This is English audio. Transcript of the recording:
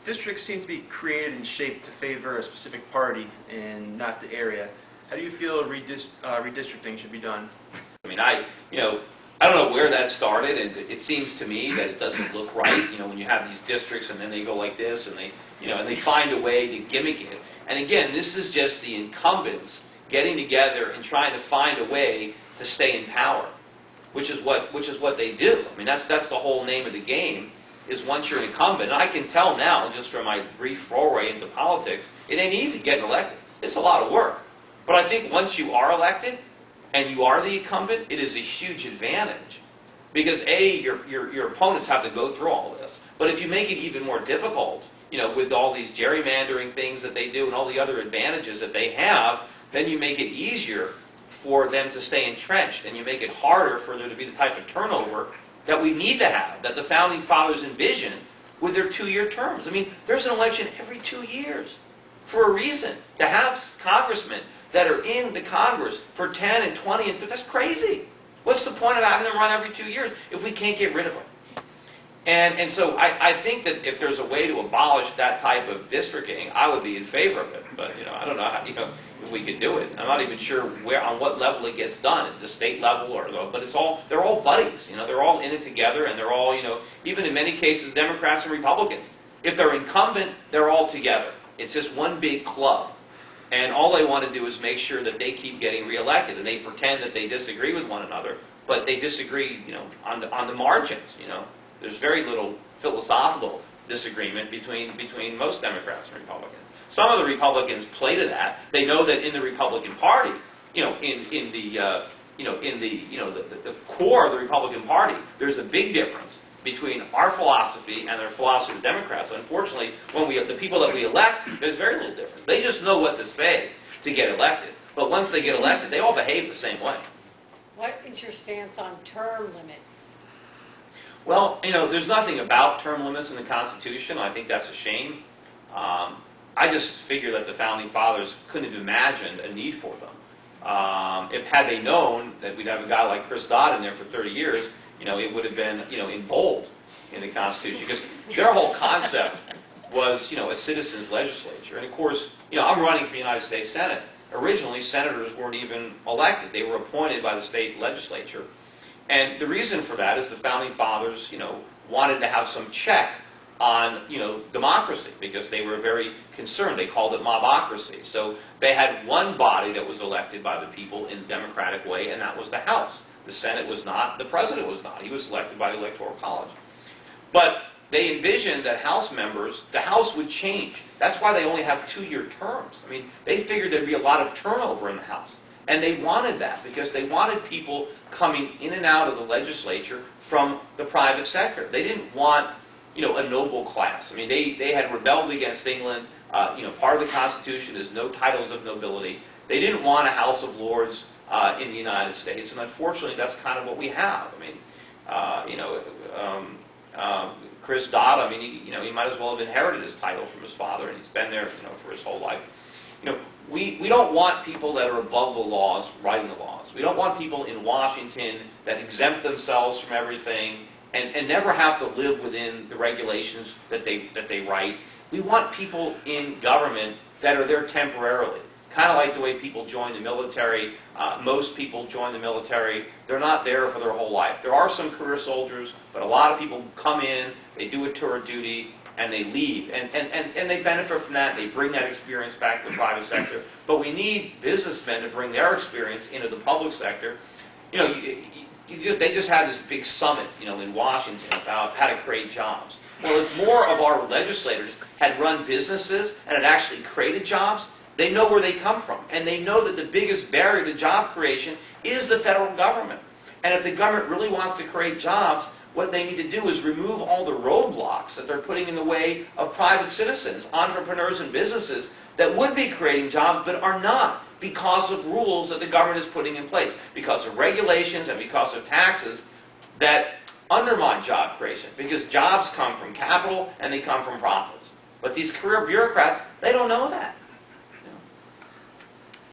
Districts seem to be created and shaped to favor a specific party and not the area. How do you feel redistricting should be done? I mean, I don't know where that started, and it seems to me that it doesn't look right. When you have these districts and then they go like this, and they find a way to gimmick it. And again, this is just the incumbents getting together and trying to find a way to stay in power, which is what they do. I mean, that's the whole name of the game. Is once you're an incumbent, and I can tell now just from my brief foray into politics, it ain't easy getting elected. It's a lot of work. But I think once you are elected and you are the incumbent, it is a huge advantage. Because A, your opponents have to go through all this. But if you make it even more difficult, with all these gerrymandering things that they do and all the other advantages that they have, then you make it easier for them to stay entrenched, and you make it harder for there to be the type of turnover that we need to have, that the Founding Fathers envisioned with their 2-year terms. I mean, there's an election every 2 years for a reason. To have congressmen that are in the Congress for 10 and 20 and 50, that's crazy. What's the point of having them run every 2 years if we can't get rid of them? And so I think that if there's a way to abolish that type of districting, I would be in favor of it. But I don't know how, if we could do it. I'm not even sure on what level it gets done, at the state level but they're all buddies. They're all in it together, and they're all even in many cases Democrats and Republicans. If they're incumbent, they're all together. It's just one big club. And all they want to do is make sure that they keep getting reelected, and they pretend that they disagree with one another, but they disagree, on the margins. There's very little philosophical disagreement between most Democrats and Republicans. Some of the Republicans play to that. They know that in the Republican Party, in the core of the Republican Party, there's a big difference between our philosophy and their philosophy of the Democrats. Unfortunately, when the people that we elect, there's very little difference. They just know what to say to get elected. But once they get elected, they all behave the same way. What is your stance on term limits? Well, there's nothing about term limits in the Constitution. I think that's a shame. I just figure that the Founding Fathers couldn't have imagined a need for them. Had they known that we'd have a guy like Chris Dodd in there for 30 years, it would have been, in bold in the Constitution. Because their whole concept was, a citizens' legislature. And of course, I'm running for the United States Senate. Originally, senators weren't even elected. They were appointed by the state legislature. And the reason for that is the Founding Fathers, wanted to have some check on, democracy, because they were very concerned. They called it mobocracy. So they had one body that was elected by the people in a democratic way, and that was the House. The Senate was not. The President was not. He was elected by the Electoral College. But they envisioned that House members, the House would change. That's why they only have 2-year terms. I mean, they figured there'd be a lot of turnover in the House. And they wanted that because they wanted people coming in and out of the legislature from the private sector. They didn't want, a noble class. I mean, they had rebelled against England. Part of the Constitution is no titles of nobility. They didn't want a House of Lords in the United States, and unfortunately, that's kind of what we have. I mean, Chris Dodd. I mean, he might as well have inherited his title from his father, and he's been there, for his whole life. We don't want people that are above the laws writing the laws. We don't want people in Washington that exempt themselves from everything and never have to live within the regulations that they write. We want people in government that are there temporarily. Kind of like the way people join the military. Most people join the military. They're not there for their whole life. There are some career soldiers, but a lot of people come in, they do a tour of duty, and they leave. And they benefit from that. They bring that experience back to the private sector. But we need businessmen to bring their experience into the public sector. They just had this big summit, in Washington about how to create jobs. Well, if more of our legislators had run businesses and had actually created jobs, they know where they come from. And they know that the biggest barrier to job creation is the federal government. And if the government really wants to create jobs, what they need to do is remove all the roadblocks that they're putting in the way of private citizens, entrepreneurs and businesses that would be creating jobs but are not because of rules that the government is putting in place, because of regulations and because of taxes that undermine job creation, because jobs come from capital and they come from profits. But these career bureaucrats, they don't know that.